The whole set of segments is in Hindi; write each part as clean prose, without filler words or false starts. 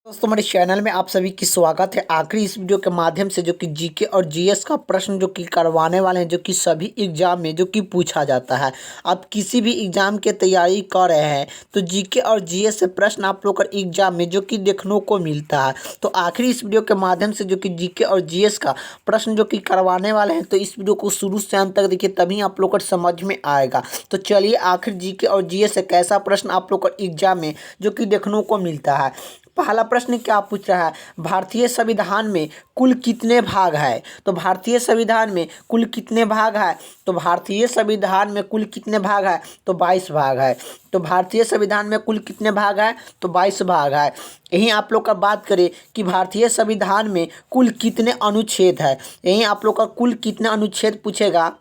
दोस्तों हमारे चैनल में आप सभी की स्वागत है। आखिरी इस वीडियो के माध्यम से जो कि जीके और जीएस का प्रश्न जो कि करवाने वाले हैं, जो कि सभी एग्जाम में जो कि पूछा जाता है। आप किसी भी एग्जाम की तैयारी कर रहे हैं तो जीके और जीएस से प्रश्न आप लोग का एग्जाम में जो कि देखने को मिलता है। तो आखिरी इस वीडियो के माध्यम से जो कि जीके और जीएस का प्रश्न जो कि करवाने वाले हैं, तो इस वीडियो को शुरू से अंत तक देखिए, तभी आप लोग को समझ में आएगा। तो चलिए आखिर जीके और जीएस से कैसा प्रश्न आप लोग का एग्जाम में जो कि देखने को मिलता है। पहला प्रश्न क्या पूछ रहा है, भारतीय संविधान में कुल कितने भाग है। तो भारतीय संविधान में कुल कितने भाग है, तो भारतीय संविधान में कुल कितने भाग है, तो 22 भाग है। तो भारतीय संविधान में कुल कितने भाग है, तो 22 भाग है। यहीं आप लोग का बात करें कि भारतीय संविधान में कुल कितने अनुच्छेद है, यहीं आप लोग का कुल कितने अनुच्छेद पूछेगा।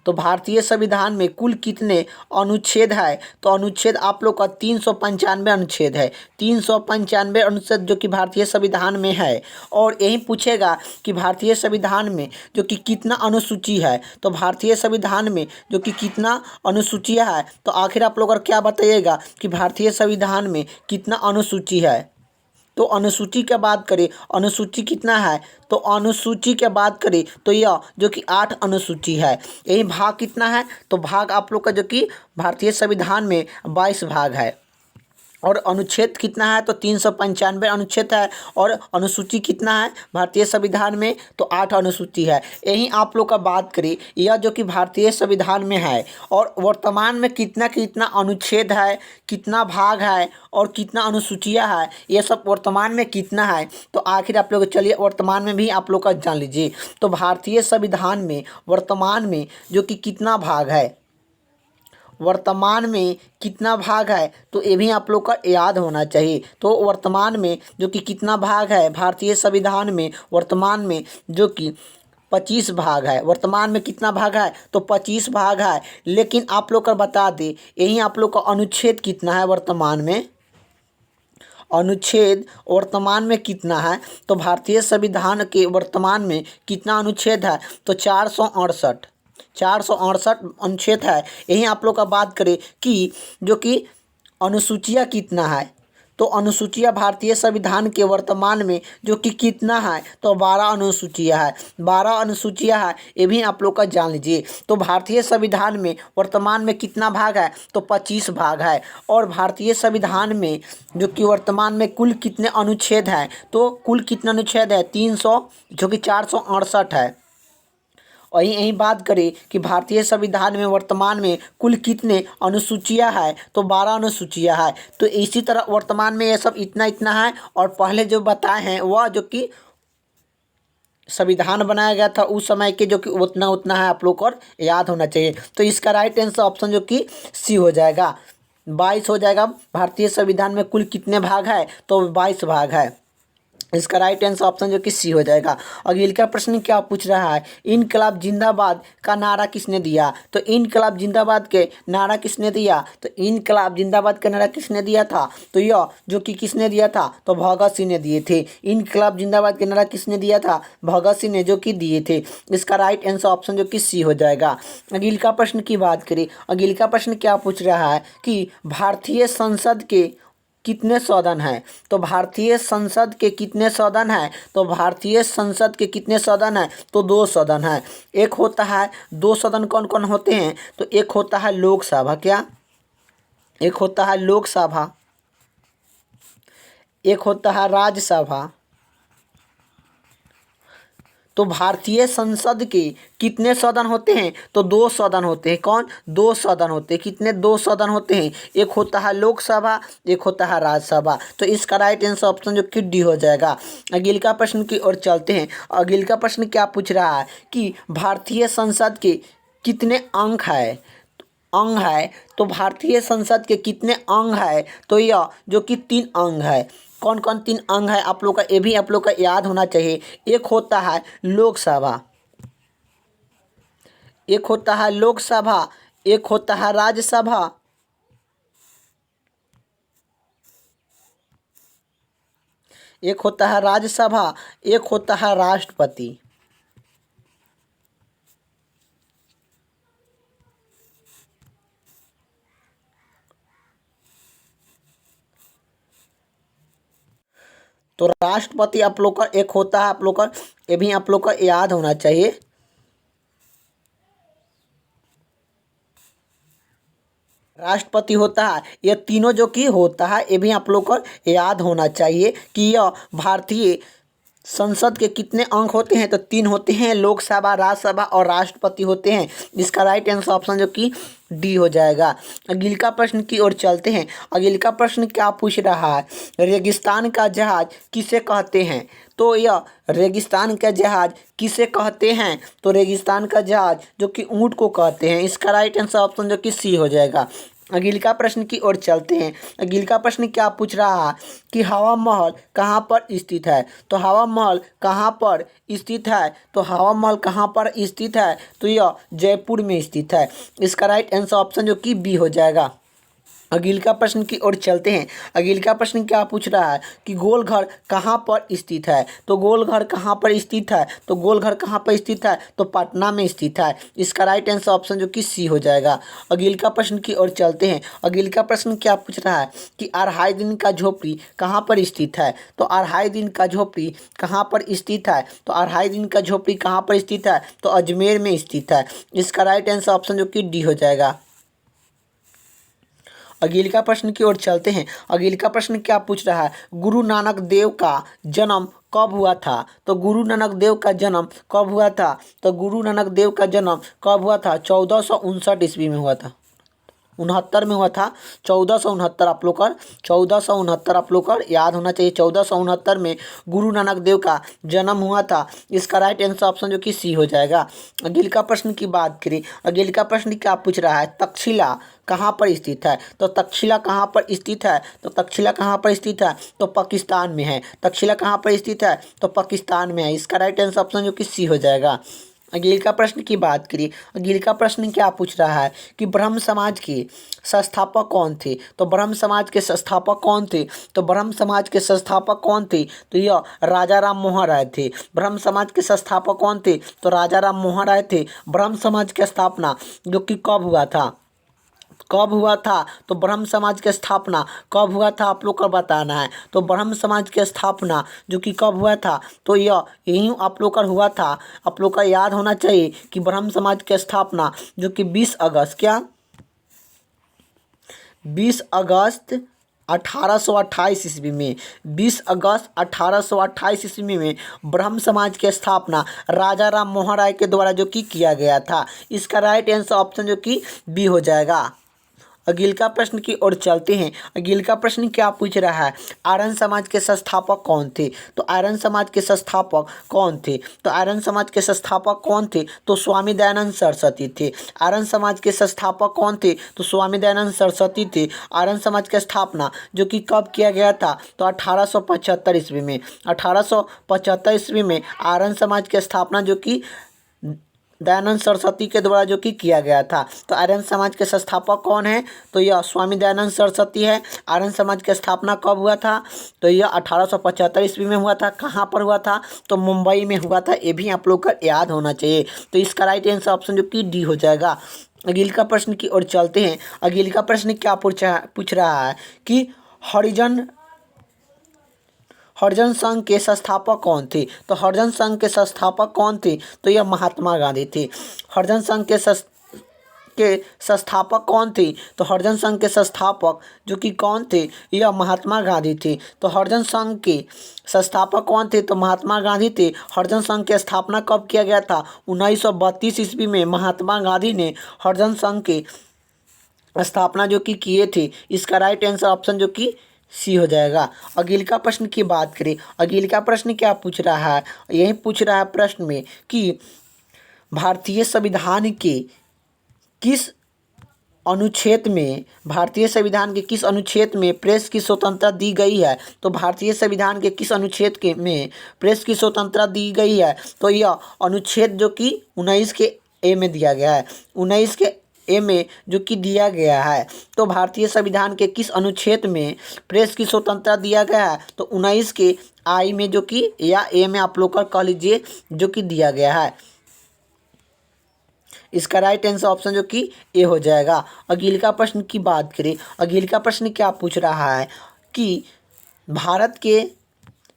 तो भारतीय संविधान में कुल कितने अनुच्छेद है, तो अनुच्छेद आप लोग का 395 अनुच्छेद है। 395 अनुच्छेद जो कि भारतीय संविधान में है। और यही पूछेगा कि भारतीय संविधान में जो कि कितना अनुसूची है, तो भारतीय संविधान में जो कि कितना अनुसूचियाँ है, तो आखिर आप लोग क्या बताइएगा कि भारतीय संविधान में कितना अनुसूची है। तो अनुसूची की बात करें, अनुसूची कितना है, तो अनुसूची की बात करें तो यह जो कि 8 अनुसूची है। यही भाग कितना है, तो भाग आप लोग का जो कि भारतीय संविधान में 22 भाग है। और अनुच्छेद कितना है, तो 395 अनुच्छेद है। और अनुसूची कितना है भारतीय संविधान में, तो 8 अनुसूची है। यही आप लोग का बात करें, यह जो कि भारतीय संविधान में है और वर्तमान में कितना कितना अनुच्छेद है, कितना भाग है और कितना अनुसूचियाँ है, ये सब वर्तमान में कितना है। तो आखिर आप लोग चलिए वर्तमान में भी आप लोग का जान लीजिए। तो भारतीय संविधान में वर्तमान में जो कि कितना भाग है, वर्तमान में कितना भाग है, तो ये भी आप लोग का याद होना चाहिए। तो वर्तमान में जो कि कितना भाग है भारतीय संविधान में, वर्तमान में जो कि 25 भाग है। वर्तमान में कितना भाग है, तो 25 भाग है। लेकिन आप लोग का बता दें, यही आप लोग का अनुच्छेद कितना है वर्तमान में, अनुच्छेद वर्तमान में कितना है। तो भारतीय संविधान के वर्तमान में कितना अनुच्छेद है, तो 468 अनुच्छेद है। यही आप लोग का बात करें कि जो कि अनुसूचियाँ कितना है, तो अनुसूचियाँ भारतीय संविधान के वर्तमान में जो कि कितना है, तो 12 अनुसूचियाँ है। 12 अनुसूचियाँ है, ये भी आप लोग का जान लीजिए। तो भारतीय संविधान में वर्तमान में कितना भाग है, तो 25 भाग है। और भारतीय संविधान में जो कि वर्तमान में कुल कितने अनुच्छेद हैं, तो कुल कितने अनुच्छेद है, 300 जो कि 468 है। और यही बात करें कि भारतीय संविधान में वर्तमान में कुल कितने अनुसूचियाँ हैं, तो 12 अनुसूचियाँ हैं। तो इसी तरह वर्तमान में ये सब इतना इतना है। और पहले जो बताए हैं वह जो कि संविधान बनाया गया था उस समय के जो कि उतना उतना है, आप लोग को और याद होना चाहिए। तो इसका राइट आंसर ऑप्शन जो कि सी हो जाएगा, 22 हो जाएगा। भारतीय संविधान में कुल कितने भाग है, तो 22 भाग है। इसका राइट आंसर ऑप्शन जो कि सी हो जाएगा। अगले का प्रश्न क्या पूछ रहा है, इनकलाब जिंदाबाद का नारा किसने दिया। तो इनकलाब जिंदाबाद के नारा किसने दिया, तो इनकलाब जिंदाबाद का नारा किसने दिया था, तो यह जो कि किसने दिया था, तो भगत सिंह ने दिए थे। इनकलाब जिंदाबाद के नारा किसने दिया था, भगत सिंह ने जो कि दिए थे। इसका राइट आंसर ऑप्शन जो कि सी हो जाएगा। अगले का प्रश्न की बात करें, अगले का प्रश्न क्या पूछ रहा है कि भारतीय संसद के कितने सदन हैं। तो भारतीय संसद के कितने सदन हैं, तो भारतीय संसद के कितने सदन हैं, तो 2 सदन हैं। एक होता है, 2 सदन कौन कौन होते हैं, तो एक होता है लोकसभा, क्या, एक होता है लोकसभा, एक होता है राज्यसभा। तो भारतीय संसद के कितने सदन होते हैं, तो 2 सदन होते हैं। कौन, 2 सदन होते हैं। कितने, 2 सदन होते हैं। एक होता है लोकसभा, एक होता है राज्यसभा। तो इसका राइट आंसर ऑप्शन जो कि डी हो जाएगा। अगले का प्रश्न की ओर चलते हैं। अगले का प्रश्न क्या पूछ रहा है कि भारतीय संसद के कितने अंक है, अंग है। तो भारतीय संसद के कितने अंग है, तो यह जो कि 3 अंग है। कौन कौन 3 अंग है आप लोग का, ये भी आप लोग का याद होना चाहिए। एक होता है लोकसभा, एक होता है लोकसभा, एक होता है राज्यसभा, एक होता है राज्यसभा, एक होता है राष्ट्रपति। तो राष्ट्रपति आप लोग का एक होता है, आप लोग का ये भी आप लोग का याद होना चाहिए। राष्ट्रपति होता है, ये तीनों जो कि होता है ये भी आप लोग को याद होना चाहिए कि यह भारतीय संसद के कितने अंग होते हैं, तो 3 होते हैं, लोकसभा, राज्यसभा और राष्ट्रपति होते हैं। इसका राइट आंसर ऑप्शन जो कि डी हो जाएगा। अगले का प्रश्न की ओर चलते हैं। अगले का प्रश्न क्या पूछ रहा है, रेगिस्तान का जहाज किसे कहते हैं? तो यह रेगिस्तान का जहाज किसे कहते हैं? तो रेगिस्तान का जहाज जो कि ऊँट को कहते हैं। इसका राइट आंसर ऑप्शन जो कि सी हो जाएगा। अगले का प्रश्न की ओर चलते हैं। अगले का प्रश्न क्या पूछ रहा है कि हवा महल कहाँ पर स्थित है? तो हवा महल कहाँ पर स्थित है? तो हवा महल कहाँ पर स्थित है? तो यह जयपुर में स्थित है। इसका राइट आंसर ऑप्शन जो कि बी हो जाएगा। अगले का प्रश्न की ओर चलते हैं। अगले का प्रश्न क्या पूछ रहा है कि गोल घर कहाँ पर स्थित है? तो गोल घर कहाँ पर स्थित है? तो गोल घर कहाँ पर स्थित है? तो पटना में स्थित है। इसका राइट आंसर ऑप्शन जो कि सी हो जाएगा। अगले का प्रश्न की ओर चलते हैं। अगले का प्रश्न क्या पूछ रहा है कि अढ़ाई दिन का झोपड़ी कहाँ पर स्थित है? तो अढ़ाई दिन का झोपड़ी कहाँ पर स्थित है? तो अढ़ाई दिन का झोपड़ी कहाँ पर स्थित है? तो अजमेर में स्थित है। इसका राइट आंसर ऑप्शन जो कि डी हो जाएगा। अगले का प्रश्न की ओर चलते हैं। अगले का प्रश्न क्या पूछ रहा है, गुरु नानक देव का जन्म कब हुआ था? तो गुरु नानक देव का जन्म कब हुआ था? तो गुरु नानक देव का जन्म कब हुआ था? 1459 ईस्वी में हुआ था, 69 में हुआ था। 1469 आप लोग का 1469 आप लोग का याद होना चाहिए। 1469 में गुरु नानक देव का जन्म हुआ था। इसका राइट आंसर ऑप्शन जो कि सी हो जाएगा। अगले का प्रश्न की बात करें। अगले का प्रश्न क्या पूछ रहा है, तक्षशिला कहाँ पर स्थित है? तो तक्षशिला कहाँ पर स्थित है? तो तक्षशिला कहाँ पर स्थित है? तो पाकिस्तान में है। तक्षशिला कहाँ पर स्थित है? तो पाकिस्तान में है। इसका राइट आंसर ऑप्शन जो कि सी हो जाएगा। अगले का प्रश्न की बात करिए। अगले का प्रश्न क्या पूछ रहा है कि ब्रह्म समाज के संस्थापक कौन थे? तो ब्रह्म समाज के संस्थापक कौन थे? तो ब्रह्म समाज के संस्थापक कौन थे? तो यह राजा राम मोहन राय थे। ब्रह्म समाज के संस्थापक कौन थे? तो राजा राम मोहन राय थे। ब्रह्म समाज की स्थापना जो कि कब हुआ था? कब हुआ था? तो ब्रह्म समाज की स्थापना कब हुआ था आप लोग को बताना है। तो ब्रह्म समाज की स्थापना जो कि कब हुआ था? तो यह यही आप लोग का हुआ था। आप लोग का याद होना चाहिए कि ब्रह्म समाज की स्थापना जो कि 20 अगस्त क्या 20 अगस्त 1828 ईस्वी में 20 अगस्त 1828 ईस्वी में ब्रह्म समाज की स्थापना राजा राम मोहन राय के द्वारा जो कि किया गया था। इसका राइट आंसर ऑप्शन जो कि बी हो जाएगा। अगले का प्रश्न की ओर चलते हैं। अगले का प्रश्न क्या पूछ रहा है, आर्यन समाज के संस्थापक कौन थे? तो आर्यन समाज के संस्थापक कौन थे? तो आर्यन समाज के संस्थापक कौन थे? तो स्वामी दयानंद सरस्वती थे। आर्यन समाज के संस्थापक कौन थे? तो स्वामी दयानंद सरस्वती थे। आर्यन समाज की स्थापना जो कि कब किया गया था? तो 1875 ईस्वी में। 1875 ईस्वी में आर्यन समाज की स्थापना जो कि दयानंद सरस्वती के द्वारा जो कि किया गया था। तो आर्यन समाज के संस्थापक कौन है? तो यह स्वामी दयानंद सरस्वती है। आर्यन समाज की स्थापना कब हुआ था? तो यह 1875 ईस्वी में हुआ था। कहाँ पर हुआ था? तो मुंबई में हुआ था। ये भी आप लोग का याद होना चाहिए। तो इसका राइट आंसर ऑप्शन जो कि डी हो जाएगा। अगले का प्रश्न की ओर चलते हैं। अगले का प्रश्न क्या पूछ रहा है कि हरिजन संघ के संस्थापक कौन थे? तो हरिजन संघ के संस्थापक कौन थे? तो यह महात्मा गांधी थे। हरिजन संघ के संस्थापक कौन थे? तो हरिजन संघ के संस्थापक जो कि कौन थे? यह महात्मा गांधी थे। तो हरिजन संघ के संस्थापक कौन थे? तो महात्मा गांधी थे। हरिजन संघ की स्थापना कब किया गया था? 1932 ईस्वी में महात्मा गांधी ने हरिजन संघ के स्थापना जो कि किए थे। इसका राइट आंसर ऑप्शन जो कि सी हो जाएगा। अगले का प्रश्न की बात करें। अगले का प्रश्न क्या पूछ रहा है, यही पूछ रहा है प्रश्न में कि भारतीय संविधान के किस अनुच्छेद में प्रेस की स्वतंत्रता दी गई है? तो भारतीय संविधान के किस अनुच्छेद के में प्रेस की स्वतंत्रता दी गई है? तो यह अनुच्छेद जो कि 19 के ए में दिया गया है। 19 के ए में जो कि दिया गया है। तो भारतीय संविधान के किस अनुच्छेद में प्रेस की स्वतंत्रता दिया गया है? तो 19 के आई में जो कि या ए में आप लोग का कह लीजिए जो कि दिया गया है। इसका राइट आंसर ऑप्शन जो कि ए हो जाएगा। अगले का प्रश्न की बात करें। अगले का प्रश्न क्या पूछ रहा है कि भारत के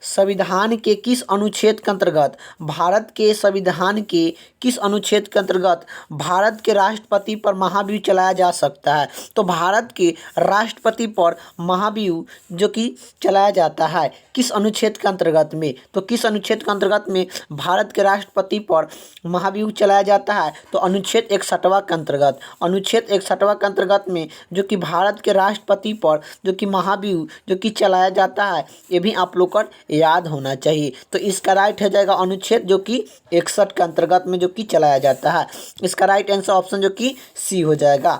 संविधान के किस अनुच्छेद के अंतर्गत भारत के संविधान के किस अनुच्छेद के अंतर्गत भारत के राष्ट्रपति पर महाभियोग चलाया जा सकता है? तो भारत के राष्ट्रपति पर महाभियोग जो कि चलाया जाता है किस अनुच्छेद के अंतर्गत में? तो किस अनुच्छेद के अंतर्गत में भारत के राष्ट्रपति पर महाभियोग चलाया जाता है? तो अनुच्छेद 61वां के अंतर्गत, अनुच्छेद 61वां के अंतर्गत में जो कि भारत के राष्ट्रपति पर जो कि महाभियोग जो कि चलाया जाता है, ये भी आप लोग को याद होना चाहिए। तो इसका राइट हो जाएगा अनुच्छेद जो कि 61 के अंतर्गत में जो कि चलाया जाता है। इसका राइट आंसर ऑप्शन जो कि सी हो जाएगा।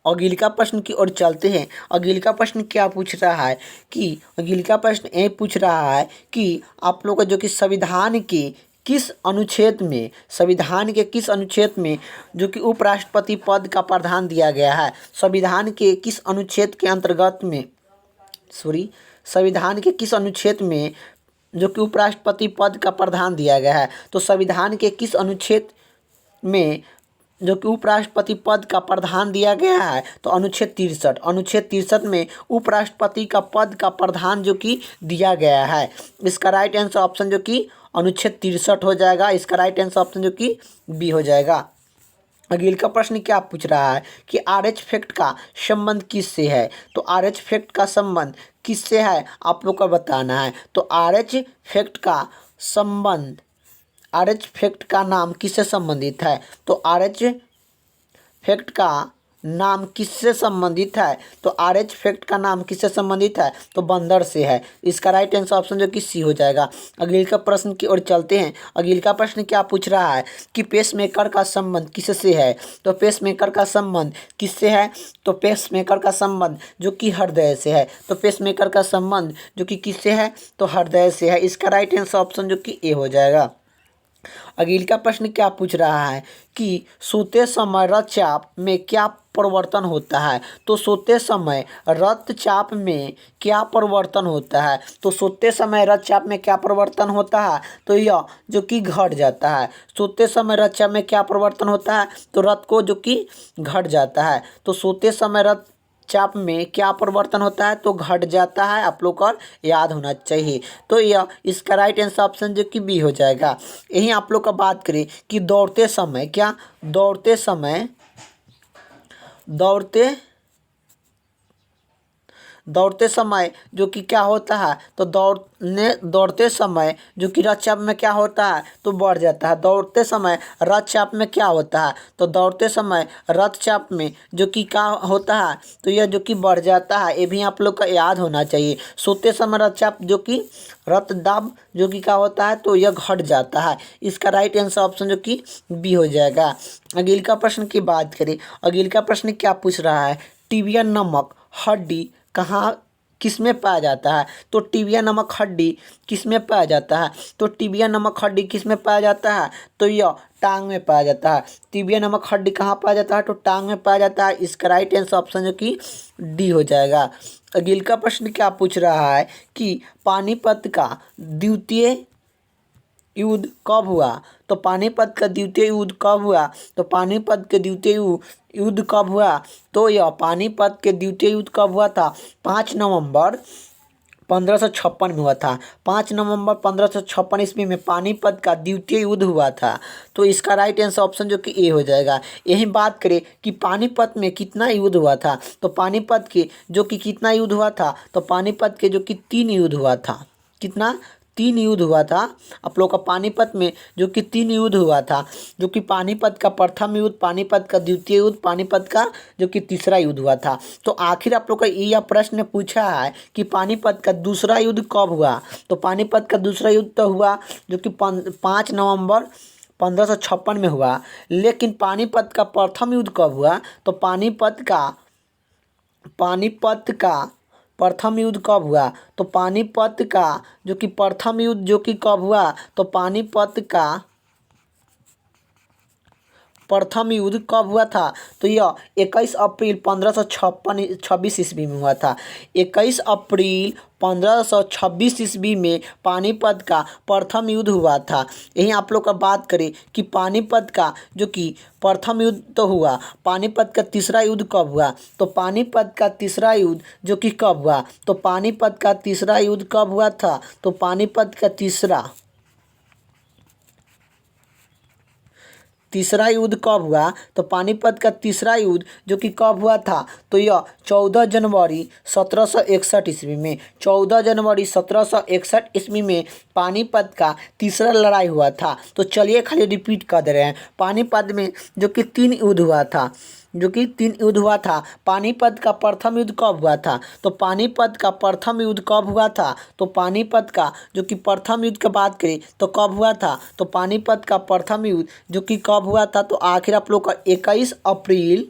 अगले का प्रश्न की ओर चलते हैं। अगले का प्रश्न क्या पूछ रहा है कि अगले का प्रश्न ये पूछ रहा है कि आप लोग का जो कि संविधान के किस अनुच्छेद में, संविधान के किस अनुच्छेद में जो कि उपराष्ट्रपति पद का प्रावधान दिया गया है? संविधान के किस अनुच्छेद के अंतर्गत में संविधान के किस अनुच्छेद में जो कि उपराष्ट्रपति पद का प्रावधान दिया गया है? तो संविधान के किस अनुच्छेद में जो कि उपराष्ट्रपति पद का प्रावधान दिया गया है? तो अनुच्छेद 63। अनुच्छेद 63 में उपराष्ट्रपति का पद का प्रावधान जो कि दिया गया है। इसका राइट आंसर ऑप्शन जो कि अनुच्छेद 63 हो जाएगा। इसका राइट आंसर ऑप्शन जो कि बी हो जाएगा। अगले का प्रश्न क्या पूछ रहा है कि RH फैक्ट का संबंध किससे है? तो RH फैक्ट का संबंध किससे है आप लोग को बताना है। तो RH फैक्ट का संबंध, RH फैक्ट का नाम किससे संबंधित है? तो RH फैक्ट का नाम किससे संबंधित है? तो RH फैक्ट का नाम किससे संबंधित है? तो बंदर से है। इसका राइट आंसर ऑप्शन जो कि सी हो जाएगा। अगले का प्रश्न की ओर चलते हैं। अगले का प्रश्न क्या पूछ रहा है कि पेसमेकर का संबंध किससे है? तो पेसमेकर का संबंध किससे है? तो पेसमेकर का संबंध जो कि हृदय से है। तो पेसमेकर का संबंध जो कि किससे है? तो हृदय से है। इसका राइट आंसर ऑप्शन जो कि ए हो जाएगा। अगले का प्रश्न क्या पूछ रहा है कि सोते समय रक्तचाप में क्या परिवर्तन होता है? तो सोते समय रक्तचाप में क्या परिवर्तन होता है? तो सोते समय रक्तचाप में क्या परिवर्तन होता है? तो यह जो कि घट जाता है। सोते समय रक्तचाप में क्या परिवर्तन होता है? तो रक्त को जो कि घट जाता है। तो सोते समय रक्तचाप में क्या परिवर्तन होता है? तो घट जाता है। आप लोग को याद होना चाहिए। तो यह इसका राइट आंसर ऑप्शन जो कि बी हो जाएगा। यही आप लोग का बात करें कि दौड़ते समय क्या, दौड़ते समय जो कि क्या होता है? तो दौड़ते समय जो कि रक्तचाप में क्या होता है? तो बढ़ जाता है। दौड़ते समय रक्तचाप में क्या होता है? तो दौड़ते समय रक्तचाप में जो कि क्या होता है? तो यह जो कि बढ़ जाता है। ये भी आप लोग का याद होना चाहिए। सोते समय रक्तचाप जो कि रक्तदाब जो कि क्या होता है? तो यह घट जाता है। इसका राइट आंसर ऑप्शन जो कि बी हो जाएगा। अगले का प्रश्न की बात करें। अगले का प्रश्न क्या पूछ रहा है? टिबिया नमक हड्डी कहाँ किसमें पाया जाता है? तो टिबिया नमक हड्डी किसमें पाया जाता है? तो टिबिया नमक हड्डी किसमें पाया जाता है? तो यह टांग में पाया जाता है। टिबिया नमक हड्डी कहाँ पाया जाता है? तो टांग में पाया जाता है। इसका राइट आंसर ऑप्शन जो कि डी हो जाएगा। अगले का प्रश्न क्या पूछ रहा है कि पानीपत का द्वितीय युद्ध कब हुआ? तो पानीपत का द्वितीय युद्ध कब हुआ? तो पानीपत के द्वितीय युद्ध कब हुआ? तो यह पानीपत के द्वितीय युद्ध कब हुआ था? 5 नवंबर 1556 में हुआ था। 5 नवंबर 1556 ईस्वी में पानीपत का द्वितीय युद्ध हुआ था। तो इसका राइट आंसर ऑप्शन जो कि ए हो जाएगा। यही बात करें कि पानीपत में कितना युद्ध हुआ था? तो पानीपत के जो कि कितना युद्ध हुआ था? तो पानीपत के जो कि 3 युद्ध हुआ था। कितना? 3 युद्ध हुआ था। आप लोग का पानीपत में जो कि 3 युद्ध हुआ था, जो कि पानीपत का प्रथम युद्ध, पानीपत का द्वितीय युद्ध, पानीपत का जो कि तीसरा युद्ध हुआ था। तो आखिर आप लोग का यह प्रश्न पूछा है कि पानीपत का दूसरा युद्ध कब हुआ? तो पानीपत का दूसरा युद्ध तो हुआ जो कि 5 नवंबर 1556 में हुआ। लेकिन पानीपत का प्रथम युद्ध कब हुआ? तो पानीपत का प्रथम युद्ध कब हुआ? तो पानीपत का जो कि प्रथम युद्ध जो कि कब हुआ? तो पानीपत का प्रथम युद्ध कब हुआ था? तो यह 21 अप्रैल 1556 ईस्वी में हुआ था। 21 अप्रैल 1526 ईस्वी में पानीपत का प्रथम युद्ध हुआ था। यहीं आप लोग का बात करें कि पानीपत का जो कि प्रथम युद्ध तो हुआ, पानीपत का तीसरा युद्ध कब हुआ? तो पानीपत का तीसरा युद्ध जो कि कब हुआ? तो पानीपत का तीसरा युद्ध कब हुआ था? तो पानीपत का तीसरा युद्ध कब हुआ? तो पानीपत का तीसरा युद्ध जो कि कब हुआ था? तो यह 14 जनवरी 1761 ईस्वी में, 14 जनवरी 1761 ईस्वी में पानीपत का तीसरा लड़ाई हुआ था। तो चलिए खाली रिपीट कर दे रहे हैं। पानीपत में जो कि 3 युद्ध हुआ था, पानीपत का प्रथम युद्ध कब हुआ था? तो पानीपत का प्रथम युद्ध कब हुआ था? तो पानीपत का जो कि प्रथम युद्ध की बात करें तो कब हुआ था? तो पानीपत का प्रथम युद्ध जो कि कब हुआ था? तो आखिर आप लोग का 21 अप्रैल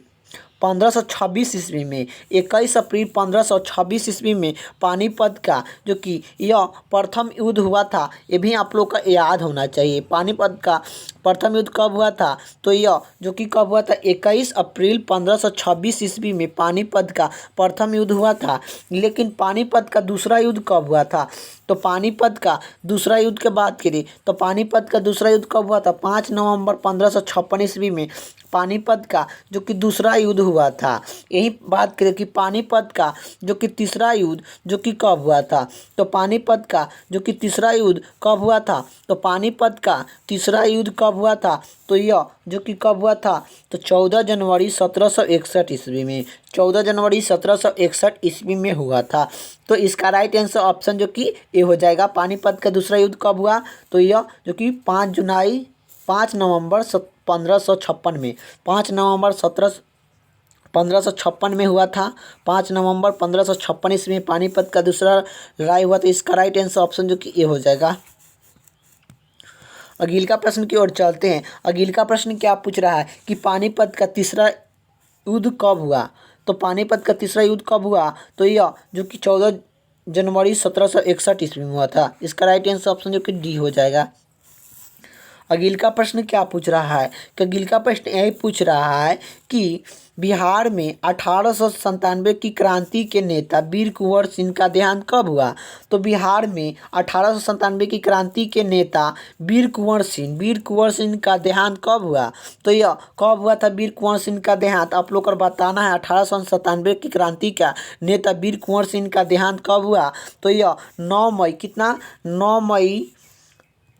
1526 ईस्वी में, 21 अप्रैल 1526 ईस्वी में पानीपत का जो कि यह प्रथम युद्ध हुआ था। ये भी आप लोग का याद होना चाहिए। पानीपत का प्रथम युद्ध कब हुआ था? तो यह जो कि कब हुआ था? 21 अप्रैल 1526 ईस्वी में पानीपत का प्रथम युद्ध हुआ था। लेकिन पानीपत का दूसरा युद्ध कब हुआ था? तो पानीपत का दूसरा युद्ध की बात करें तो पानीपत का दूसरा युद्ध कब हुआ था? 5 नवंबर 1556 ईस्वी में पानीपत का जो कि दूसरा युद्ध हुआ था। यही बात करें कि पानीपत का जो कि तीसरा युद्ध जो कि कब हुआ था? तो पानीपत का जो कि तीसरा युद्ध कब हुआ था? तो पानीपत का तीसरा युद्ध कब हुआ था? तो यह जो कि कब हुआ था? तो 14 जनवरी 1761 ईस्वी में, 14 जनवरी 1761 ईस्वी में हुआ था। तो इसका राइट आंसर ऑप्शन जो कि ए हो जाएगा। पानीपत का दूसरा युद्ध कब हुआ? तो यह जो कि 5 नवंबर 1556 में, 5 नवंबर 1556 में हुआ था। 5 नवंबर 1556 ईस्वी में पानीपत का दूसरा लड़ाई हुआ। तो इसका राइट आंसर ऑप्शन जो कि ए हो जाएगा। अगले का प्रश्न की ओर चलते हैं। अगले का प्रश्न क्या पूछ रहा है कि पानीपत का तीसरा युद्ध कब हुआ? तो पानीपत का तीसरा युद्ध कब हुआ? तो यह जो कि 14 जनवरी 1761 ईस्वी में हुआ था। इसका राइट आंसर ऑप्शन जो कि डी हो जाएगा। अगले का प्रश्न क्या पूछ रहा है कि अगले का प्रश्न यही पूछ रहा है कि बिहार में 1897 की क्रांति के नेता वीर कुंवर सिंह का देहांत कब हुआ? तो बिहार में 1897 की क्रांति के नेता वीर कुंवर सिंह का देहांत कब हुआ? तो यह कब हुआ था वीर कुंवर सिंह का देहांत? आप लोग को बताना है। 1897 की क्रांति का नेता वीर कुंवर सिंह का देहांत कब हुआ? तो यह 9 मई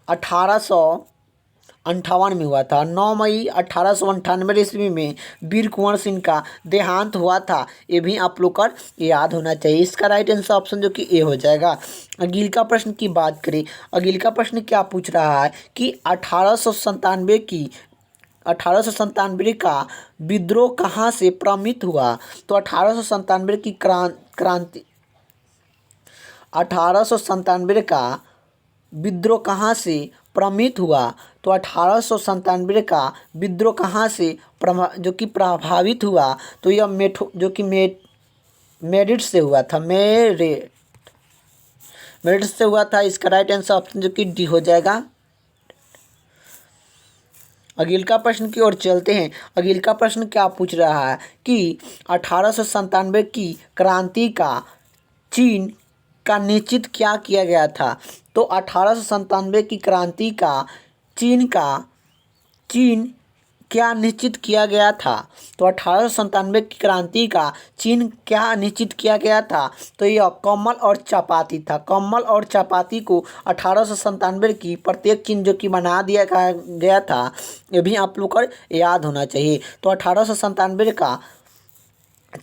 1858 में हुआ था। 9 मई 1898 ईस्वी में वीर कुंवर सिंह का देहांत हुआ था। ये भी आप लोग का याद होना चाहिए। इसका राइट आंसर ऑप्शन जो कि ए हो जाएगा। अगले का प्रश्न की बात करें। अगले का प्रश्न क्या पूछ रहा है कि 1897 का विद्रोह कहाँ से प्रमित हुआ? तो 1897 की क्रांति 1897 का विद्रोह कहाँ से प्रमित हुआ? तो 1897 का विद्रोह कहाँ से जो कि प्रभावित हुआ? तो यह मेरठ से हुआ था। मेरठ से हुआ था। इसका राइट आंसर ऑप्शन जो कि डी हो जाएगा। अगले का प्रश्न की ओर चलते हैं। अगले का प्रश्न क्या पूछ रहा है कि 1897 की क्रांति का चीन का निश्चित क्या किया गया था? तो 1897 की क्रांति का चीन क्या निश्चित किया गया था? तो 1897 की क्रांति का चीन क्या निश्चित किया गया था? तो यह कमल और चपाती था। कमल और चपाती को 1897 की प्रत्येक चिन्ह जो कि बना दिया गया था। ये भी आप लोग को याद होना चाहिए। तो 1897 का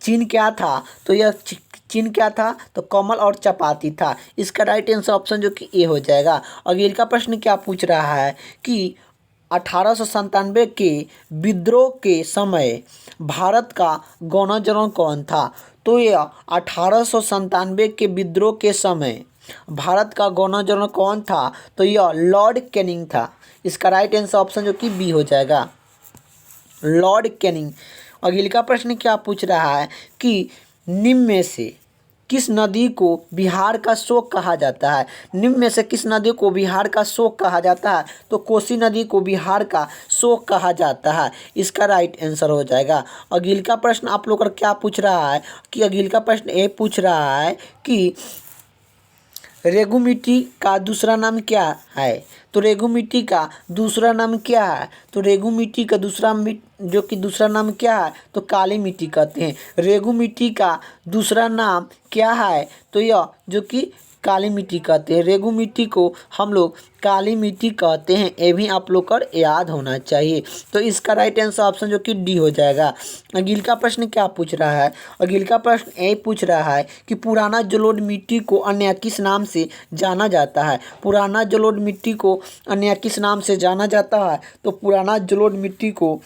चिन्ह क्या था? तो यह चिन्ह क्या था? तो कमल और चपाती था। इसका राइट आंसर ऑप्शन जो कि ए हो जाएगा। अगले का प्रश्न क्या पूछ रहा है कि 1897 के विद्रोह के समय भारत का गवर्नर जनरल कौन था? तो यह 1897 के विद्रोह के समय भारत का गवर्नर जनरल कौन था? तो यह लॉर्ड कैनिंग था। इसका राइट आंसर ऑप्शन जो कि बी हो जाएगा, लॉर्ड कैनिंग। अगले का प्रश्न क्या पूछ रहा है कि निम्न में से किस नदी को बिहार का शोक कहा जाता है? निम्न में से किस नदी को बिहार का शोक कहा जाता है? तो कोसी नदी को बिहार का शोक कहा जाता है। इसका राइट आंसर हो जाएगा। अगले का प्रश्न आप लोग का क्या पूछ रहा है कि अगले का प्रश्न ये पूछ रहा है कि रेगू मिट्टी का दूसरा नाम क्या है? तो रेगू मिट्टी का दूसरा नाम क्या है? तो रेगू मिट्टी का जो कि दूसरा नाम क्या है? तो काली मिट्टी कहते हैं। रेगू मिट्टी का दूसरा नाम क्या है? तो यह जो कि काली मिट्टी कहते हैं। रेगू मिट्टी को हम लोग काली मिट्टी कहते हैं। ये भी आप लोग को याद होना चाहिए। तो इसका राइट आंसर ऑप्शन जो कि डी हो जाएगा। अगले का प्रश्न क्या पूछ रहा है? अगले का प्रश्न ये पूछ रहा है कि पुराना जलोढ़ मिट्टी को अन्य किस नाम से जाना जाता है? पुराना जलोढ़ मिट्टी को अन्य किस नाम से जाना जाता है? तो पुराना जलोढ़ मिट्टी को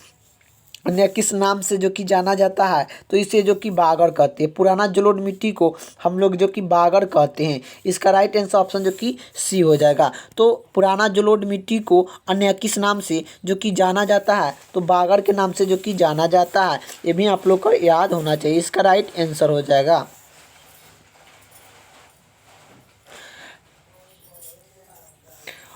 अन्य किस नाम से जो कि जाना जाता है? तो इसे जो कि बागर कहते हैं। पुराना जलोढ़ मिट्टी को हम लोग जो कि बागर कहते हैं। इसका राइट आंसर ऑप्शन जो कि सी हो जाएगा। तो पुराना जलोढ़ मिट्टी को अन्य किस नाम से जो कि जाना जाता है? तो बागर के नाम से जो कि जाना जाता है। ये भी आप लोग को याद होना चाहिए। इसका राइट आंसर हो जाएगा।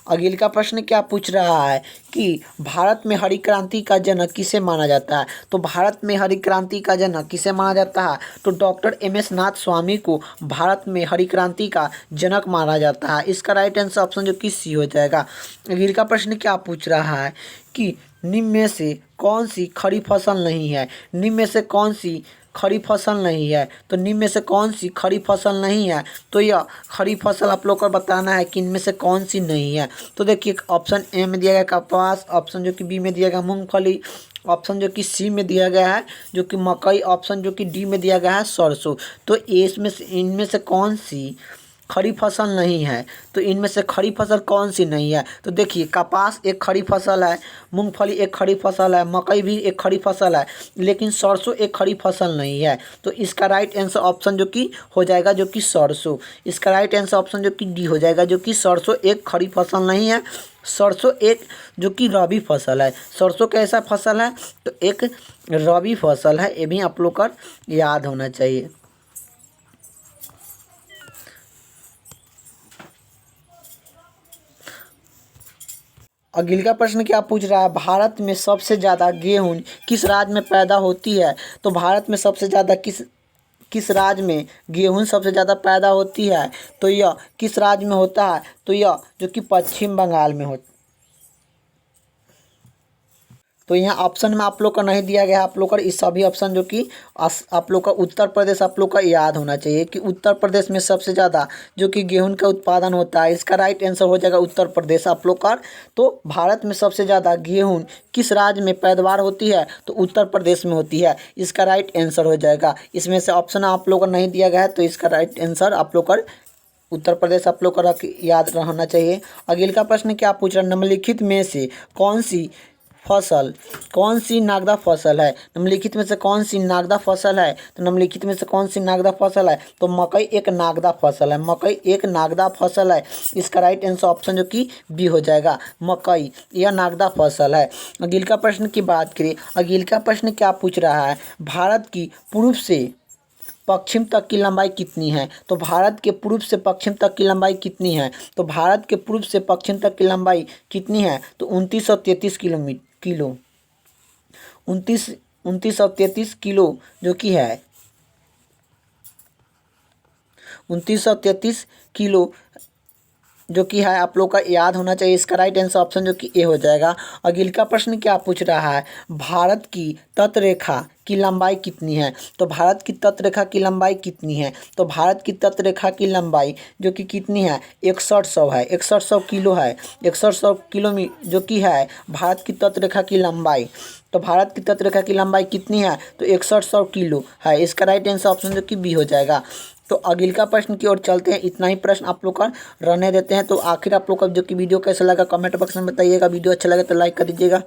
अगले का प्रश्न क्या पूछ रहा है कि भारत में हरी क्रांति का जनक किसे माना जाता है? तो भारत में हरी क्रांति का जनक किसे माना जाता है? तो डॉक्टर एम.एस. नाथ स्वामी को भारत में हरी क्रांति का जनक माना जाता है। इसका राइट आंसर ऑप्शन जो कि सी हो जाएगा। अगले का प्रश्न क्या पूछ रहा है कि निम्न में से कौन सी खड़ी फसल नहीं है? निम्न में से कौन सी खड़ी फसल नहीं है? तो निम्न में से कौन सी खड़ी फसल नहीं है? तो यह खड़ी फसल आप लोग को बताना है कि इनमें से कौन सी नहीं है। तो देखिए ऑप्शन ए में दिया गया कपास, ऑप्शन जो कि बी में दिया गया मूंगफली, ऑप्शन जो कि सी में दिया गया है जो कि मकई, ऑप्शन जो कि डी में दिया गया है सरसों। तो इसमें से इनमें से कौन सी खड़ी फसल नहीं है? तो इनमें से खड़ी फसल कौन सी नहीं है? तो देखिए कपास एक खड़ी फसल है, मूंगफली एक खड़ी फसल है, मकई भी एक खड़ी फसल है, लेकिन सरसों एक खड़ी फसल नहीं है। तो इसका राइट आंसर ऑप्शन जो कि हो जाएगा जो कि सरसों। इसका राइट आंसर ऑप्शन जो कि डी हो जाएगा, जो कि सरसों एक खड़ी फसल नहीं है। सरसों एक जो कि रबी फसल है। सरसों कैसा फसल है? तो एक रबी फसल है। ये भी आप लोग का याद होना चाहिए। अगले का प्रश्न क्या पूछ रहा है? भारत में सबसे ज़्यादा गेहूँ किस राज्य में पैदा होती है? तो भारत में सबसे ज़्यादा किस राज्य में गेहूँ सबसे ज़्यादा पैदा होती है? तो यह किस राज्य में होता है? तो यह जो कि पश्चिम बंगाल में होता है। तो यहाँ ऑप्शन में आप लोग का नहीं दिया गया है। आप लोग का इस सभी ऑप्शन जो कि आप लोग का उत्तर प्रदेश आप लोग का याद होना चाहिए कि उत्तर प्रदेश में सबसे ज़्यादा जो कि गेहूं का उत्पादन होता है। इसका राइट आंसर हो जाएगा उत्तर प्रदेश आप लोग का। तो भारत में सबसे ज़्यादा गेहूं किस राज्य में पैदावार होती है? तो उत्तर प्रदेश में होती है। इसका राइट आंसर हो जाएगा। इसमें से ऑप्शन आप लोग का नहीं दिया गया है, तो इसका राइट आंसर आप लोग का उत्तर प्रदेश आप लोग का याद रहना चाहिए। अगले का प्रश्न क्या पूछ रहा है? निम्नलिखित में से कौन सी नागदा फसल है? निम्नलिखित में से कौन सी नागदा फसल है? तो निम्नलिखित में से कौन सी नागदा फसल है? तो मकई एक नागदा फसल है। मकई एक नागदा फसल है। इसका राइट आंसर ऑप्शन जो कि बी हो जाएगा। मकई यह नागदा फसल है। अगले का प्रश्न की बात करें। अगले का प्रश्न क्या पूछ रहा है? भारत की पूर्व से पश्चिम तक की लंबाई कितनी है? तो भारत के पूर्व से पश्चिम तक की लंबाई कितनी है? तो भारत के पूर्व से पश्चिम तक की लंबाई कितनी है? तो 2933 किलो 2933 किलो जो कि है 2933 किलो जो कि है आप लोग का याद होना चाहिए। इसका राइट आंसर ऑप्शन जो कि ए हो जाएगा। अगले का प्रश्न क्या पूछ रहा है? भारत की तटरेखा की लंबाई कितनी है? तो भारत की तटरेखा की लंबाई कितनी है? तो भारत की तटरेखा की लंबाई जो कि कितनी है? 6100 है। 6100 किलो है। 6100 किलो में जो कि है भारत की तटरेखा की लंबाई। तो भारत की तटरेखा की लंबाई कितनी है? तो 6100 किलो है। इसका राइट आंसर ऑप्शन जो कि बी हो जाएगा। तो अगले का प्रश्न की ओर चलते हैं। इतना ही प्रश्न आप लोग का रहने देते हैं। तो आखिर आप लोग का जो कि वीडियो कैसा लगा कमेंट बॉक्स में बताइएगा। वीडियो अच्छा लगे तो लाइक कर दीजिएगा।